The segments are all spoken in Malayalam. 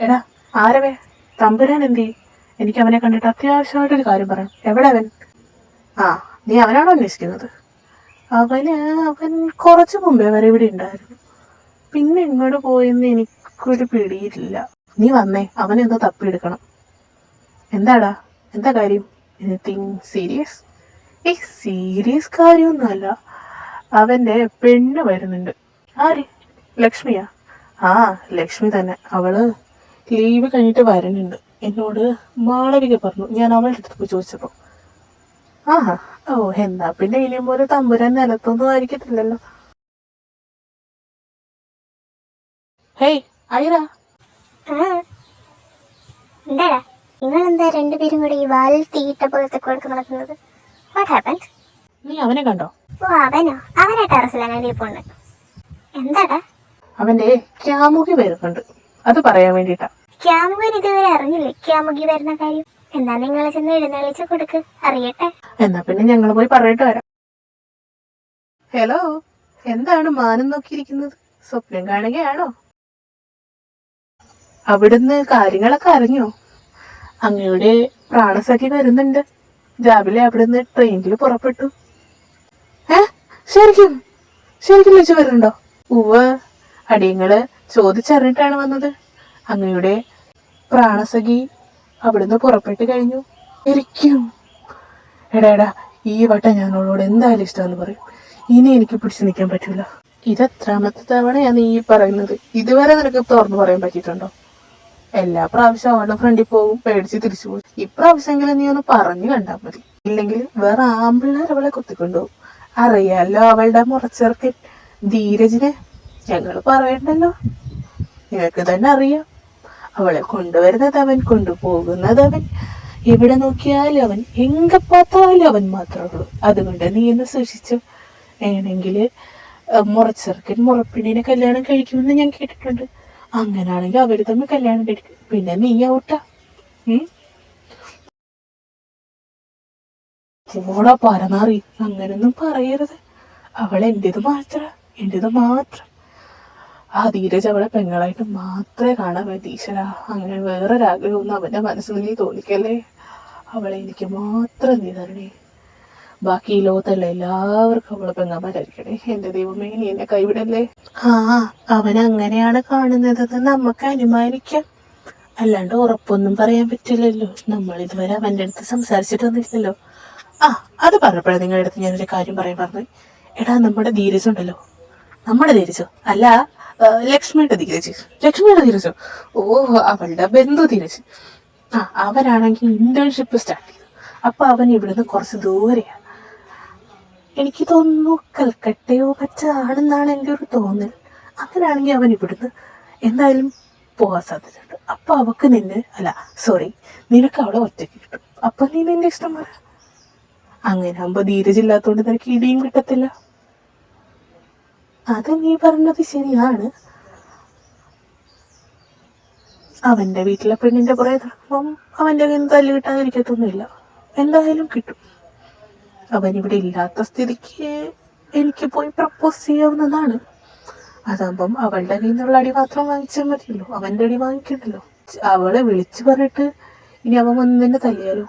എടാ ആരവേ തമ്പുരാൻ എന്തി? എനിക്ക് അവനെ കണ്ടിട്ട് അത്യാവശ്യമായിട്ടൊരു കാര്യം പറയാം. എവിടെ അവൻ? ആ, നീ അവനാണോ അന്വേഷിക്കുന്നത്? അവൻ കുറച്ചു മുമ്പേ വരെ ഇവിടെ ഉണ്ടായിരുന്നു. പിന്നെ ഇങ്ങോട്ട് പോയെന്ന് എനിക്കൊരു പിടിയില്ല. നീ വന്നേ, അവനെന്തോ തപ്പിയെടുക്കണം. എന്താടാ, എന്താ കാര്യം? Anything serious? സീരിയസ് കാര്യമൊന്നുമല്ല. അവന്റെ പെണ്ണ് വരുന്നുണ്ട്. ആര്? ലക്ഷ്മിയാ? ആ, ലക്ഷ്മി തന്നെ. അവള് ലീവ് കഴിഞ്ഞിട്ട് വരുന്നുണ്ട്. എന്നോട് മാളവിക പറഞ്ഞു. ഞാൻ അവളുടെ അടുത്ത് പോയി ചോദിച്ചപ്പോ. ആഹാ, ഓ, എന്നാ പിന്നെ ഇനിയും പോലെ തമ്പുരാൻ നിലത്തൊന്നും ആയിരിക്കത്തില്ലല്ലോ. ഹേയ് ഐറ, എന്താടാ നിങ്ങളെന്താ രണ്ടുപേരും കൂടി ഈ വാലിൽ തീയിട്ട പോലത്തെ കൊടുക്ക് നടക്കുന്നത്? What happened? നീ അവനെ കണ്ടോ? ഓ, അവനോ? അവനെ ടെറസിലാണ് പോണ്. എന്താടാ? അവന്റെ ക്യാമുകി വരുന്നുണ്ട്, അത് പറയാൻ വേണ്ടിട്ടാ. ക്യാമുകൻ ഇതുവരെ അറിഞ്ഞില്ലേ ക്യാമുകി വരുന്ന കാര്യം? എന്നാ നിങ്ങളെ ചെന്ന് എഴുന്നള്ളിച്ച് കൊടുക്ക്, അറിയട്ടെ. എന്നാ പിന്നെ ഞങ്ങൾ പോയി പറഞ്ഞിട്ട് വരാം. ഹലോ, എന്താണ് മാനം നോക്കിയിരിക്കുന്നത്? സ്വപ്നം കാണുകയാണോ? അവിടുന്ന് കാര്യങ്ങളൊക്കെ അറിഞ്ഞോ? അങ്ങയുടെ പ്രാണസഖി വരുന്നുണ്ട്. രാവിലെ അവിടുന്ന് ട്രെയിനിൽ പുറപ്പെട്ടു. ശരിക്കും ശരിക്കും വെച്ച് വരുന്നുണ്ടോ? ഉവ്വ്, അടിയങ്ങള് ചോദിച്ചറിഞ്ഞിട്ടാണ് വന്നത്. അങ്ങയുടെ പ്രാണസഖി അവിടുന്ന് പുറപ്പെട്ടു കഴിഞ്ഞു. ശരിക്കും? എടാ, ഈ വട്ടം ഞാൻ അവളോട് എന്തായാലും ഇഷ്ടമെന്ന് പറയും. ഇനി എനിക്ക് പിടിച്ചു നിൽക്കാൻ പറ്റൂല. ഇതെത്രാമത്തെ തവണയാണ് നീ പറയുന്നത്? ഇതുവരെ നിനക്ക് തുറന്നു പറയാൻ പറ്റിയിട്ടുണ്ടോ? എല്ലാ പ്രാവശ്യം അവളുടെ ഫ്രണ്ടിൽ പോകും, പേടിച്ച് തിരിച്ചു പോകും. ഇപ്രാവശ്യമെങ്കിലും നീ ഒന്ന് പറഞ്ഞു കണ്ടാ മതി. ഇല്ലെങ്കിൽ വേറെ ആമ്പിള്ളേർ അവളെ കുത്തിക്കൊണ്ടുപോകും. അറിയാലോ അവളുടെ മുറച്ചെറുക്കൻ ധീരജിനെ. ഞങ്ങൾ പറയണ്ടല്ലോ, നിനക്ക് തന്നെ അറിയാം. അവളെ കൊണ്ടുവരുന്നത് അവൻ, കൊണ്ടുപോകുന്നത് അവൻ. എവിടെ നോക്കിയാലും അവൻ, എങ്ക പാത്താലും അവൻ മാത്രമേ ഉള്ളൂ. അതുകൊണ്ട് നീ എന്ന് സൂക്ഷിച്ചു. വേണമെങ്കിൽ മുറച്ചെറുക്കൻ മുറപ്പിണ്ണിനെ കല്യാണം കഴിക്കുമെന്ന് ഞാൻ കേട്ടിട്ടുണ്ട്. അങ്ങനാണെങ്കിൽ അവര് തമ്മിൽ കല്യാണം കഴിക്കും. പിന്നെ നീ ഔട്ടാ. പോടാ പരനാറി, അങ്ങനൊന്നും പറയരുത്. അവൾ എന്റേത് മാത്രം. ആ ധീരജ് അവളെ പെങ്ങളായിട്ട് മാത്രമേ കാണാൻ പറ്റി. ഈശ്വരാ, അങ്ങനെ വേറൊരാഗ്രഹമൊന്നും അവന്റെ മനസ്സിൽ നീ തോന്നിക്കല്ലേ. അവളെ എനിക്ക് മാത്രം നീ തരണേ. ബാക്കി ഈ ലോകത്തുള്ള എല്ലാവർക്കും അവളെ പെങ്ങന്മാരായിരിക്കണേ. എന്റെ ദൈവമേ, നീ എന്നെ കൈവിടല്ലേ. അവൻ അങ്ങനെയാണ് കാണുന്നതെന്ന് നമുക്ക് അനുമാനിക്കാം. അല്ലാണ്ട് ഉറപ്പൊന്നും പറയാൻ പറ്റില്ലല്ലോ. നമ്മൾ ഇതുവരെ അവന്റെ അടുത്ത് സംസാരിച്ചിട്ടൊന്നുമില്ലല്ലോ. അത് പറഞ്ഞപ്പോഴാണ് നിങ്ങളുടെ അടുത്ത് ഞാനൊരു കാര്യം പറയാൻ പറഞ്ഞു. എടാ, നമ്മുടെ ധീരജ് ഉണ്ടല്ലോ, നമ്മുടെ ധീരജോ അല്ല, ലക്ഷ്മിയുടെ ധീരജോ, ഓ, അവളുടെ ബന്ധു ധീരജ്. അവനാണെങ്കിൽ ഇന്റേൺഷിപ്പ് സ്റ്റാർട്ട് ചെയ്തു. അപ്പൊ അവൻ ഇവിടുന്ന് കുറച്ച് ദൂരെയാണ്. എനിക്ക് തോന്നുന്നു കൽക്കട്ടയോ മറ്റാണെന്നാണ് എൻ്റെ ഒരു തോന്നൽ. അങ്ങനെയാണെങ്കിൽ അവൻ ഇവിടുന്ന് എന്തായാലും പോകാൻ സാധ്യതയുണ്ട്. അപ്പൊ അവക്ക് നിനക്ക് അവിടെ ഒറ്റയ്ക്ക് കിട്ടും. അപ്പൊ നീ നിന്റെ ഇഷ്ടം പറ. അങ്ങനെ ആകുമ്പോ ധീരജ് ഇല്ലാത്തോണ്ട് നിനക്ക് ഇടിയും കിട്ടത്തില്ല. അത് നീ പറഞ്ഞത് ശരിയാണ്. അവന്റെ വീട്ടിലെ പെണ്ണിന്റെ പുറകെ നടക്കുമ്പം അവന്റെ കയ്യിൽ നിന്ന് തല്ല് കിട്ടാതിരിക്കത്തൊന്നുമില്ല. എന്തായാലും കിട്ടും. അവൻ ഇവിടെ ഇല്ലാത്ത സ്ഥിതിക്ക് എനിക്ക് പോയി പ്രപ്പോസ് ചെയ്യാവുന്നതാണ്. അതാകുമ്പം അവളുടെ കയ്യിൽ നിന്നുള്ള അടി മാത്രം വാങ്ങിച്ചാൽ മതിയല്ലോ, അവന്റെ അടി വാങ്ങിക്കണ്ടല്ലോ. അവളെ വിളിച്ചു പറഞ്ഞിട്ട് ഇനി അവൻ വന്ന് തന്നെ തല്ലിയാലോ?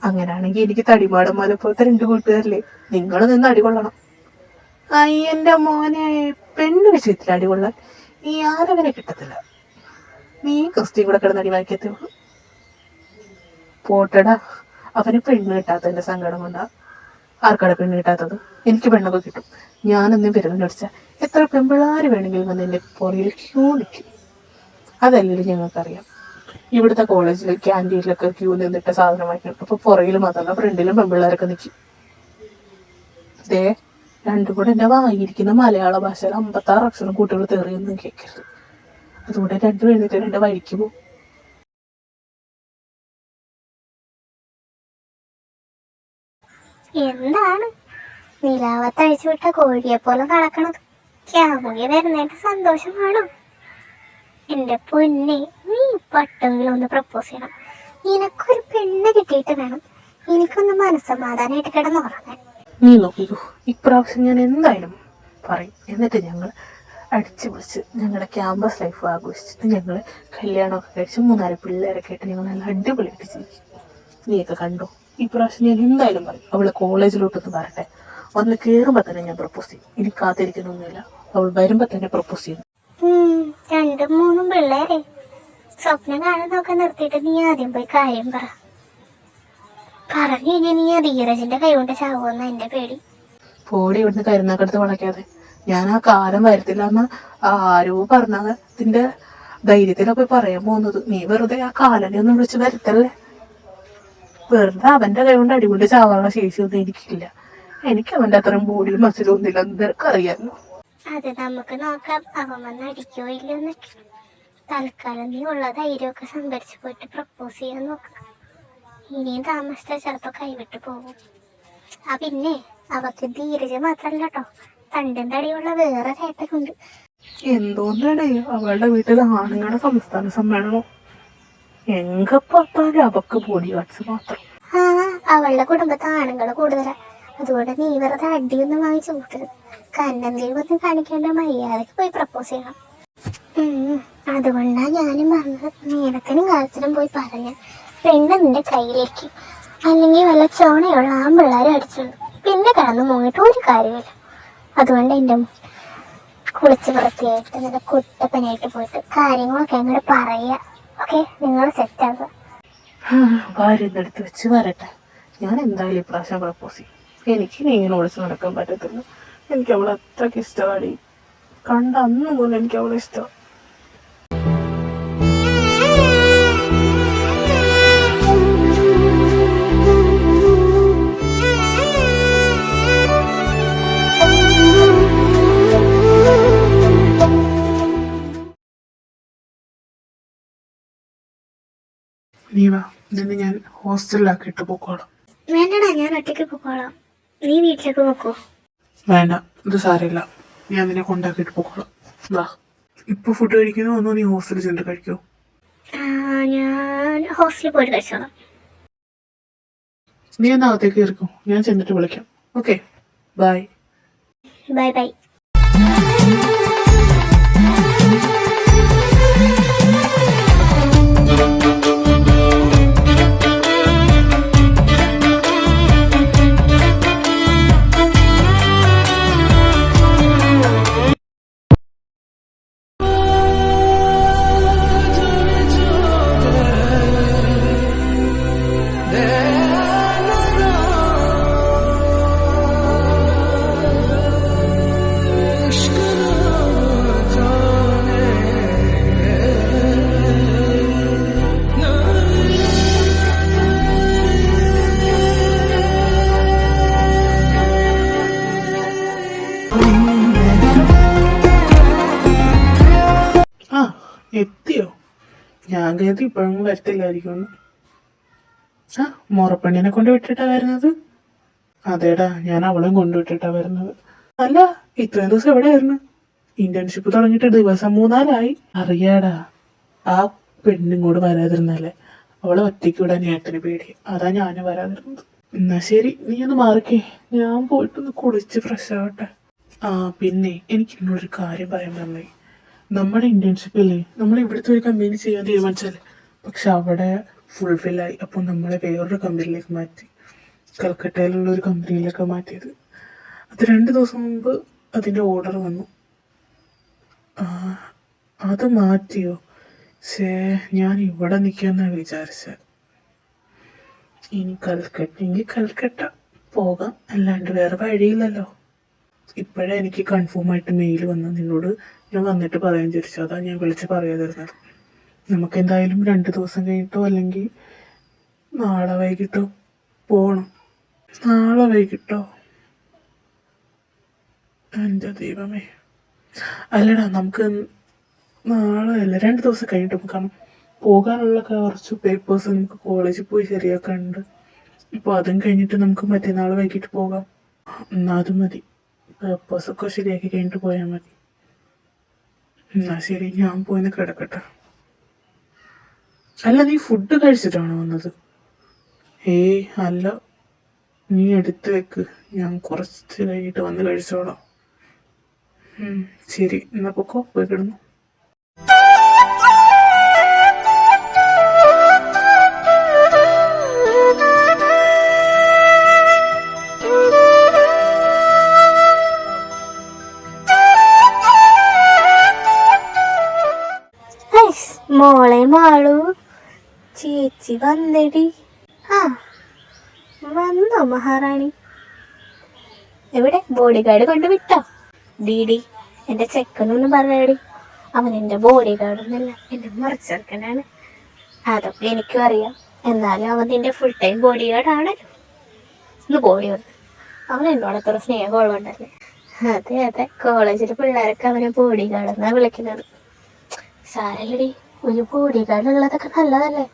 അങ്ങനാണെങ്കിൽ എനിക്ക് തടിമാടന്മാരെ പോലത്തെ 2 കൂട്ടുകാരില്ലേ, നിങ്ങൾ നിന്ന് അടികൊള്ളണം. എന്റെ മോനെ, പെണ്ണ് വിഷയത്തിൽ അടികൊള്ളാൻ ഈ ആരവനെ കിട്ടത്തില്ല. നീ ക്രിസ്ത്യൻ കൂടെ കിടന്ന് അടി വാങ്ങിക്കത്തേ ഉള്ളൂ. പോട്ടടാ, അവന് പെണ്ണ് കിട്ടാത്തതിന്റെ സങ്കടം കൊണ്ടാ. ആർക്കാടെ പെണ്ണ് കിട്ടാത്തത്? എനിക്ക് പെണ്ണൊക്കെ കിട്ടും. ഞാനൊന്നും വിരലിനടിച്ച എത്ര പെമ്പിളാര് വേണമെങ്കിലും വന്ന് എന്റെ പുറകിൽ ക്യൂ നിൽക്കും. അതല്ലെങ്കിൽ ഞങ്ങൾക്കറിയാം. ഇവിടുത്തെ കോളേജിൽ ക്യാൻറ്റീനിലൊക്കെ ക്യൂ നിന്നിട്ട് സാധനം വാങ്ങിക്കണം. അപ്പൊ പുറകിൽ മാത്രമല്ല, ഫ്രണ്ടിലും പെമ്പിള്ളേരൊക്കെ നിൽക്കും. ദേ, രണ്ടും കൂടെ എന്റെ വാങ്ങിയിരിക്കുന്ന മലയാള ഭാഷയിൽ 56 അക്ഷരം കുട്ടികൾ തെറിയൊന്നും കേൾക്കരുത്. അതുകൊണ്ട് 2 എഴുന്നേറ്റ് 2 വഴിക്ക് പോകും. എന്താണ് നിലാവത്തഴിച്ചു വിട്ട കോഴിയെ പോലെ നടക്കണത്? ക്യാമുകി വരുന്നതിന്റെ സന്തോഷമാണോ? എന്റെ പൊന്നെ, നീ പട്ടെങ്കിലും ഒന്ന് പ്രപ്പോസ് ചെയ്യണം. നിനക്കൊരു പെണ്ണ് കിട്ടിയിട്ട് വേണം എനിക്കൊന്ന് മനസ്സമാധാനമായിട്ട് കിടന്നുറങ്ങാൻ. നീ നോക്കിക്കോ, ഇപ്രാവശ്യം ഞാൻ എന്തായാലും പറയും. എന്നിട്ട് ഞങ്ങൾ അടിച്ചു പൊളിച്ച് ഞങ്ങളുടെ ക്യാമ്പസ് ലൈഫ് ആഘോഷിച്ചിട്ട് ഞങ്ങൾ കല്യാണമൊക്കെ കഴിച്ച് 3-4 പിള്ളേരൊക്കെ ആയിട്ട് ഞങ്ങൾ നല്ല അടിപൊളിയായിട്ട് ജീവിക്കും. നീയൊക്കെ കണ്ടോ? ഈ പ്രാവശ്യം ഞാൻ എന്തായാലും പറയും, അവള് കോളേജിലോട്ടൊന്ന് വരട്ടെ. വന്ന് കയറുമ്പോൾ തന്നെ ഞാൻ പ്രപ്പോസ് ചെയ്യും. ഇനി കാത്തിരിക്കുന്നൊന്നുമില്ല, അവൾ വരുമ്പോൾ തന്നെ പ്രപ്പോസ് ചെയ്യും. 2-3 പിള്ളേരെ സ്വപ്നം കാണുന്നൊക്കെ നിർത്തിയിട്ട് നീ ആദ്യം പോയി കാര്യം പറഞ്ഞു കഴിഞ്ഞാൽ നീ ആ ധീരജിന്റെ കൈ കൊണ്ട് ചാവുമെന്ന എന്റെ പേടി. പോടി ഇവിടുന്ന് കരുന്നാക്കടുത്ത് വളയ്ക്കാതെ. ഞാൻ ആ കാലം വരത്തില്ല എന്ന് ആരോ പറഞ്ഞതിന്റെ ധൈര്യത്തിലാണ് പോയി പറയാൻ പോകുന്നത്. നീ വെറുതെ ആ കാലനെ ഒന്നും വിളിച്ച് വരുത്തല്ലേ. വെറുതെ അവന്റെ കൈ കൊണ്ട് അടികൊണ്ട് ചാവാനുള്ള ശേഷിയൊന്നും എനിക്കില്ല. എനിക്ക് അവന്റെ അത്രയും ബോഡിയും മസിലും ഒന്നുമില്ല, നിനക്കറിയാലോ. അത് നമുക്ക് നോക്കാം, അവൻ വന്ന് അടിക്കോ ഇല്ലെന്നൊക്കെ. തൽക്കാലം നീ ഉള്ള ധൈര്യമൊക്കെ സംഭരിച്ച് പോയിട്ട് പ്രപ്പോസ് ചെയ്യാൻ നോക്കാം. ഇനിയും താമസിച്ചാൽ ചിലപ്പോൾ കൈവിട്ട് പോകും. പിന്നെ അവക്ക് ധീരജ് മാത്രല്ല കേട്ടോ, തണ്ടും തടിയുള്ള വേറെ ചേട്ടനുണ്ട്. എന്തോന്നാണ് അവളുടെ വീട്ടിൽ ആണുങ്ങളുടെ സംസ്ഥാന സമ്മേളനം? എങ്ക பார்த்தாലും അവക്ക് ബോഡി ഗാർഡ്സ് മാത്രം. അവളുടെ കുടുംബത്തെ ആണുങ്ങൾ കൂടുതലാ. അതുകൊണ്ട് നീ വെറുതെ അടിയൊന്നും വാങ്ങിച്ചു കൂട്ടരുത്. കണ്ണെന്തെങ്കിലും കാണിക്കേണ്ട മര്യാദക്ക് പോയി പ്രപ്പോസ് ചെയ്യണം. അതുകൊണ്ടാണ് ഞാനും പറഞ്ഞത്, നേരത്തിനും കാലത്തിനും പോയി പറഞ്ഞ പെണ്ണ് നിന്റെ കയ്യിലേക്ക്. അല്ലെങ്കിൽ വല്ല ചോണയുള്ള ആമ്പിള്ളേരും അടിച്ചുള്ളൂ, പിന്നെ കിടന്ന് മുങ്ങിട്ട് ഒരു കാര്യമില്ല. അതുകൊണ്ട് എൻ്റെ കുളിച്ച് വൃത്തിയായിട്ട് നല്ല കുട്ടപ്പനായിട്ട് പോയിട്ട് കാര്യങ്ങളൊക്കെ അങ്ങോട്ട് പറയുക. ഓക്കെ, നിങ്ങൾ സെറ്റാക്കുക. ഭാര്യടുത്ത് വെച്ച് വരട്ടെ. ഞാൻ എന്തായാലും ഇപ്രാവശ്യം പ്രപ്പോസ് ചെയ്യും. എനിക്ക് നീ ഇങ്ങനെ ഒളിച്ച് നടക്കാൻ പറ്റത്തില്ല. എനിക്ക് അവളെ അത്രയ്ക്ക് ഇഷ്ടമാണ്. കണ്ട അന്ന് മുതൽ എനിക്ക് അവളെ ഇഷ്ടം. നീ വാ, നിന്നെ ഞാൻ ഹോസ്റ്റലിലാക്കിയിട്ട് പോക്കോളാം. വേണ്ടടാ, ഞാൻ ഒറ്റയ്ക്ക് പോക്കോളാം. നീ വീട്ടിലേക്ക് പോക്കോ. വേണ്ട, ഇത് സാരമില്ല, ഞാൻ നിന്നെ കൊണ്ടാക്കിയിട്ട് പോക്കോളാം. വാ. ഇപ്പൊ ഫുഡ് കഴിക്കുന്നോ ഒന്നോ നീ ഹോസ്റ്റലിൽ ചെന്നിട്ട് കഴിക്കോ? ഞാൻ ഹോസ്റ്റലിൽ പോയിട്ട് കഴിച്ചോളാം. നീ എന്നാ അകത്തേക്ക് കയറിക്കോ, ഞാൻ ചെന്നിട്ട് വിളിക്കാം. Okay, bye. Bye bye. എത്തിയോ? ഞാൻ കരുതി ഇപ്പോഴൊന്നും വരത്തില്ലായിരിക്കും. മുറപ്പെണ്ണിനെ കൊണ്ട് വിട്ടിട്ടാ വരുന്നത്? അതേടാ, ഞാൻ അവളെയും കൊണ്ടുവിട്ടിട്ടാ വരുന്നത്. അല്ല, ഇത്രയും ദിവസം എവിടെയായിരുന്നു? ഇന്റേൺഷിപ്പ് തുടങ്ങിയിട്ട് ദിവസം 3-4 അറിയാടാ. ആ പെണ്ണിങ്ങോട് വരാതിരുന്നല്ലേ, അവളെ ഒറ്റയ്ക്ക് വിടാൻ ഏട്ടന് പേടി. അതാ ഞാനും വരാതിരുന്നത്. എന്നാ ശരി, നീ ഒന്ന് മാറിക്കേ, ഞാൻ പോയിട്ടൊന്ന് കുളിച്ച് ഫ്രഷ് ആവട്ടെ. പിന്നെ എനിക്ക് ഇന്നൊരു കാര്യം പറയാൻ പറഞ്ഞു. നമ്മുടെ ഇന്റേൺഷിപ്പില്ലേ, നമ്മൾ ഇവിടുത്തെ ഒരു കമ്പനി ചെയ്യാൻ തീരുമാനിച്ചാല്, പക്ഷെ അവിടെ ഫുൾഫില്ലായി. അപ്പോൾ നമ്മളെ വേറൊരു കമ്പനിയിലേക്ക് മാറ്റി, കൽക്കട്ടയിലുള്ള ഒരു കമ്പനിയിലേക്ക് മാറ്റിയത്. അത് 2 ദിവസം മുമ്പ് അതിൻ്റെ ഓർഡർ വന്നു. അത് മാറ്റിയോ? ഞാൻ ഇവിടെ നിൽക്കാമെന്നാണ് വിചാരിച്ചത്. ഇനി കൽക്കട്ട പോകാം, അല്ലാണ്ട് വേറെ വഴിയില്ലല്ലോ. ഇപ്പോഴേ എനിക്ക് കൺഫേം ആയിട്ട് മെയിൽ വന്നു. നിന്നോട് ഞാൻ വന്നിട്ട് പറയാൻ വിചാരിച്ചു, അതാ ഞാൻ വിളിച്ച് പറയാതിരുന്നത്. നമുക്ക് എന്തായാലും 2 ദിവസം കഴിഞ്ഞിട്ടോ അല്ലെങ്കിൽ നാളെ വൈകിട്ടോ പോകണം. നാളെ വൈകിട്ടോ? എൻ്റെ ദൈവമേ, അല്ലടാ, നമുക്ക് നാളെ അല്ല 2 ദിവസം കഴിഞ്ഞിട്ട് കാരണം പോകാനുള്ള കുറച്ച് പേപ്പേഴ്സ് നമുക്ക് കോളേജിൽ പോയി ശരിയാക്കാനുണ്ട്. അപ്പോൾ അതും കഴിഞ്ഞിട്ട് നമുക്ക് മറ്റന്നാൾ വൈകിട്ട് പോകാം. എന്നാൽ അത് മതി, പേപ്പേഴ്സൊക്കെ ശരിയാക്കി കഴിഞ്ഞിട്ട് പോയാൽ മതി. എന്നാ ശരി, ഞാൻ പോയിന്ന് കിടക്കട്ടെ. അല്ല, നീ ഫുഡ് കഴിച്ചിട്ടാണോ വന്നത്? അല്ല, നീ എടുത്ത് വെക്ക്, ഞാൻ കുറച്ച് കഴിഞ്ഞിട്ട് വന്ന് കഴിച്ചോളാം. ശരി, എന്നാ പൊക്കോ, പോയി കിടന്നു. മാളു ചേച്ചി വന്നെടി. ആ വന്നോ മഹാറാണി? എവിടെ ബോഡി ഗാർഡ് കൊണ്ട് വിട്ടോ? ഡീഡി എൻ്റെ ചെക്കനൊന്നും പറയടി. അവൻ എൻ്റെ ബോഡി ഗാർഡൊന്നുമല്ല, എൻ്റെ മുറച്ചെറുക്കനാണ്. അതൊക്കെ എനിക്കും അറിയാം. എന്നാലും അവൻ നിന്റെ ഫുൾ ടൈം ബോഡി ഗാർഡ് ആണല്ലോ. ഇന്ന് ബോഡി വന്ന് അവൻ എന്നോട് അത്ര സ്നേഹമുള്ളതുകൊണ്ടല്ലേ. അതെ അതെ, കോളേജിലെ പിള്ളേരൊക്കെ അവനെ ബോഡി ഗാർഡ് എന്നാണ് വിളിക്കുന്നത്. സാരല്ലടി, ഒരു ബോഡി ഗാർഡ് ഉള്ളതൊക്കെ നല്ലതല്ലേ?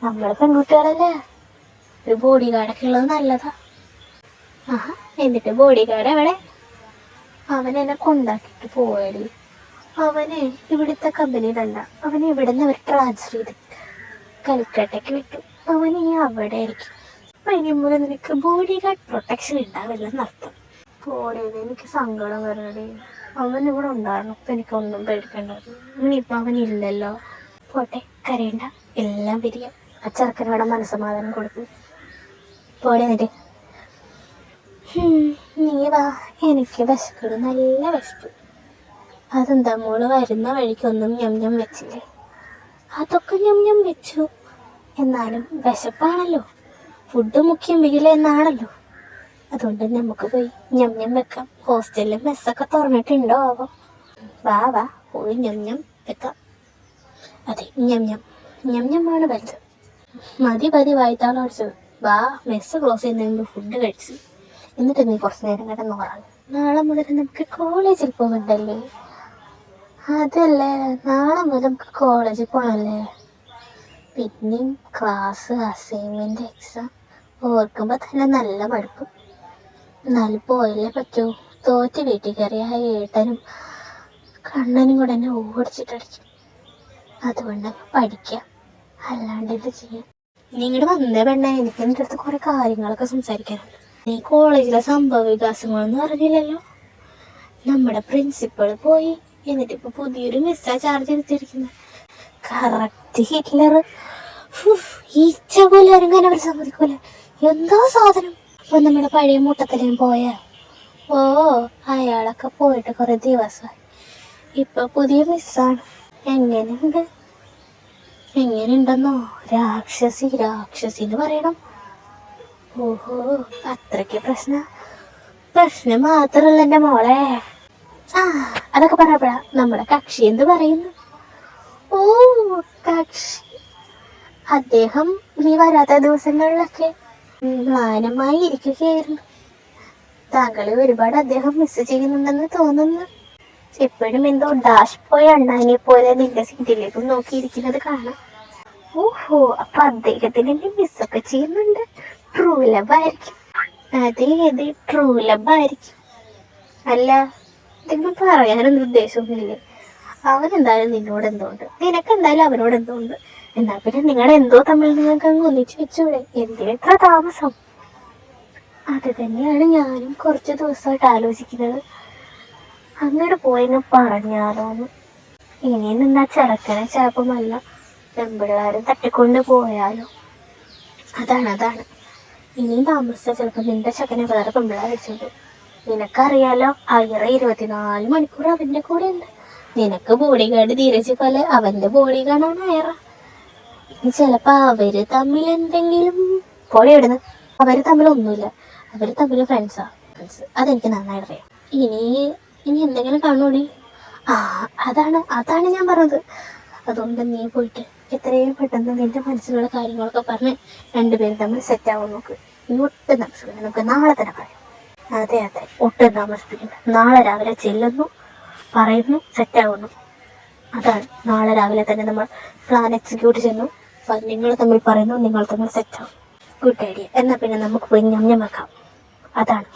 നമ്മളെ പെൺകുട്ടികളല്ലേ, ഒരു ബോഡി ഗാർഡൊക്കെ ഉള്ളത് നല്ലതാ. ആഹാ, എന്നിട്ട് ബോഡി ഗാർഡ് എവിടെ? അവൻ എന്നെ കൊണ്ടാക്കിയിട്ട് പോയടി. അവന് ഇവിടുത്തെ കമ്പനിയിലല്ല, അവന് ഇവിടെ നിന്ന് അവർ ട്രാൻസ്ഫർ ചെയ്ത് കൽക്കട്ടയ്ക്ക് വിട്ടു. അവൻ ഇനി അവിടെ ആയിരിക്കും. അപ്പൊ ഇനി മുതൽ നിനക്ക് ബോഡി ഗാർഡ് പ്രൊട്ടക്ഷൻ ഉണ്ടാവില്ലെന്നർത്ഥം. പോടിയത് എനിക്ക് സങ്കടം വരണടി. അവൻ ഇവിടെ ഉണ്ടായിരുന്നു, ഇപ്പം എനിക്കൊന്നും പേടിക്കണ്ടായിരുന്നു. ഇനിയിപ്പോൾ അവനില്ലല്ലോ. പോട്ടെ, കരയണ്ട, എല്ലാം പിരിയാം. ആ ചെറുക്കനോടെ മനസ്സമാധാനം കൊടുത്തു. പോടെ എന്നിട്ട് നീ വാ, എനിക്ക് വിശക്കട്, നല്ല വിശപ്പ്. അതെന്താ മോള് വരുന്ന വഴിക്കൊന്നും ഞം വെച്ചില്ലേ? അതൊക്കെ ഞം വെച്ചു, എന്നാലും വിശപ്പാണല്ലോ, ഫുഡ് മുഖ്യം മികില എന്നാണല്ലോ. അതുകൊണ്ട് നമുക്ക് പോയി ഞം വെക്കാം. ഹോസ്റ്റലിൽ മെസ്സൊക്കെ തുറന്നിട്ടുണ്ടോ ആവോ? വാ വാ, പോയി ഞം വെക്കാം. അതെ, ഞം വലുത്. മതി വായിത്താളം അടിച്ചത്. വാ, മെസ്സ് ക്ലോസ് ചെയ്യുന്നതിന് ഫുഡ് കഴിച്ച് എന്നിട്ട് നീ കുറച്ച് നേരം കിടന്നുറങ്ങും. നാളെ മുതൽ നമുക്ക് കോളേജിൽ പോകണ്ടല്ലേ? അതല്ലേ, നാളെ മുതൽ നമുക്ക് കോളേജിൽ പോകണല്ലേ? പിന്നെയും ക്ലാസ്, അസൈൻമെൻറ്റ്, എക്സാം ഓർക്കുമ്പോൾ തന്നെ നല്ല മടുപ്പ്. എന്നാലും പോയല്ലേ പറ്റൂ. തോറ്റ് വീട്ടിൽ കയറിയ ഏട്ടനും കണ്ണനും കൂടെ എന്നെ ഓടിച്ചിട്ടടിക്കും. അതുകൊണ്ട് പഠിക്കാം, അല്ലാണ്ട് ഇത് ചെയ്യാം. നീ ഇങ്ങോട്ട് വന്നേ പെണ്ണേ, എനിക്ക് എൻ്റെ അടുത്ത് കുറേ കാര്യങ്ങളൊക്കെ സംസാരിക്കാനുണ്ട്. നീ കോളേജിലെ സംഭവ വികാസങ്ങളൊന്നും അറിഞ്ഞില്ലല്ലോ. നമ്മുടെ പ്രിൻസിപ്പൾ പോയി, എന്നിട്ടിപ്പോൾ പുതിയൊരു മിസ്സാ ചാർജ് എടുത്തിരിക്കുന്നത്. Correct Hitler. ഈച്ച പോലെ ഇറങ്ങാൻ അവർ സമ്മതിക്കൂല. എന്താ സാധനം. അപ്പോൾ നമ്മുടെ പഴയ മുട്ടത്തിലും പോയാ? ഓ, അയാളൊക്കെ പോയിട്ട് കുറേ ദിവസമായി. ഇപ്പം പുതിയ മിസ്സാണ്. എങ്ങനെയുണ്ടെന്നോ? രാക്ഷസി എന്ന് പറയണം. ഓഹോ, അത്രയ്ക്ക് പ്രശ്നം മാത്രമല്ല എൻ്റെ മോളെ. അതൊക്കെ പറയപ്പെടാ. നമ്മുടെ കക്ഷി എന്ത് പറയുന്നു? ഓ, കക്ഷി അദ്ദേഹം നീ വരാത്ത ദിവസങ്ങളിലൊക്കെ മ്ലാനമായി ഇരിക്കുകയായിരുന്നു. താങ്കളെ ഒരുപാട് അദ്ദേഹം മിസ് ചെയ്യുന്നുണ്ടെന്ന് തോന്നുന്നു. എപ്പോഴും എന്തോ ഡാഷ് പോയ അണ്ണാനെ പോലെ നിന്റെ സീറ്റിലേക്കും നോക്കിയിരിക്കുന്നത് കാണാം. ഓഹോ, അപ്പൊ അദ്ദേഹത്തിന് എന്നെ മിസ്സൊക്കെ ചെയ്യുന്നുണ്ട്. ട്രൂ ലവ് ആയിരിക്കും. അതെ, ട്രൂ ലവ് ആയിരിക്കും. അല്ല, എന്തെങ്കിലും പറയാനൊന്നും ഉദ്ദേശമൊന്നുമില്ലേ? അവനെന്തായാലും നിന്നോട് എന്തോണ്ട്, നിനക്കെന്തായാലും അവനോട് എന്തോണ്ട്. എന്നാ പിന്നെ നിങ്ങളുടെ എന്തോ തമ്മിൽ നിങ്ങൾക്ക് അങ്ങ് ഒന്നിച്ചു വെച്ചൂടെ? എന്തിനെത്ര താമസം? അത് തന്നെയാണ് ഞാനും കുറച്ച് ദിവസമായിട്ട് ആലോചിക്കുന്നത്. അങ്ങോട്ട് പോയെന്ന് പറഞ്ഞാലോന്ന്. ഇനിയും നിന്നാ ചെറുക്കനെ ചിലപ്പമല്ല പെമ്പിള്ളാരും തട്ടിക്കൊണ്ട് പോയാലോ? അതാണ് ഇനിയും താമസിച്ച ചിലപ്പോൾ നിന്റെ ചക്കനെ വേറെ പെമ്പിള്ളാർ അടിച്ചോണ്ട്. നിനക്കറിയാലോ, അയ്യറ 24 മണിക്കൂർ അവന്റെ കൂടെ ഉണ്ട്. നിനക്ക് ബോഡി ഗാർഡ് ധീരജ് പോലെ അവന്റെ ബോഡി ഗാർഡാണ് അയറ. ഇനി ചിലപ്പോ അവര് തമ്മിൽ എന്തെങ്കിലും പൊളിയിടുന്നു. അവര് തമ്മിൽ ഒന്നുമില്ല, അവര് തമ്മിൽ ഫ്രണ്ട്സ്. അതെനിക്ക് നന്നായിട്ട് അറിയാം. ഇനി എന്തെങ്കിലും കാണൂടി? അതാണ് ഞാൻ പറഞ്ഞത്. അതുകൊണ്ട് നീ പോയിട്ട് എത്രയും പെട്ടെന്ന് നിന്റെ മനസ്സിലുള്ള കാര്യങ്ങളൊക്കെ പറഞ്ഞ് രണ്ടുപേരും തമ്മിൽ സെറ്റ് ആവാൻ നോക്ക്. ഇനി ഒട്ടും താമസിക്കില്ല, നമുക്ക് നാളെ തന്നെ പറയാം. അതെ, ഒട്ടും താമസിപ്പിക്കില്ല. നാളെ രാവിലെ ചെല്ലുന്നു, പറയുന്നു, സെറ്റാവുന്നു. അതാണ്, നാളെ രാവിലെ തന്നെ നമ്മൾ പ്ലാൻ എക്സിക്യൂട്ട് ചെയ്യുന്നു. നിങ്ങൾ തമ്മിൽ പറയുന്നു, നിങ്ങൾ തമ്മിൽ സെറ്റാവും. Good idea. എന്നാൽ പിന്നെ നമുക്ക് പോയി ഞം വെക്കാം. അതാണ്.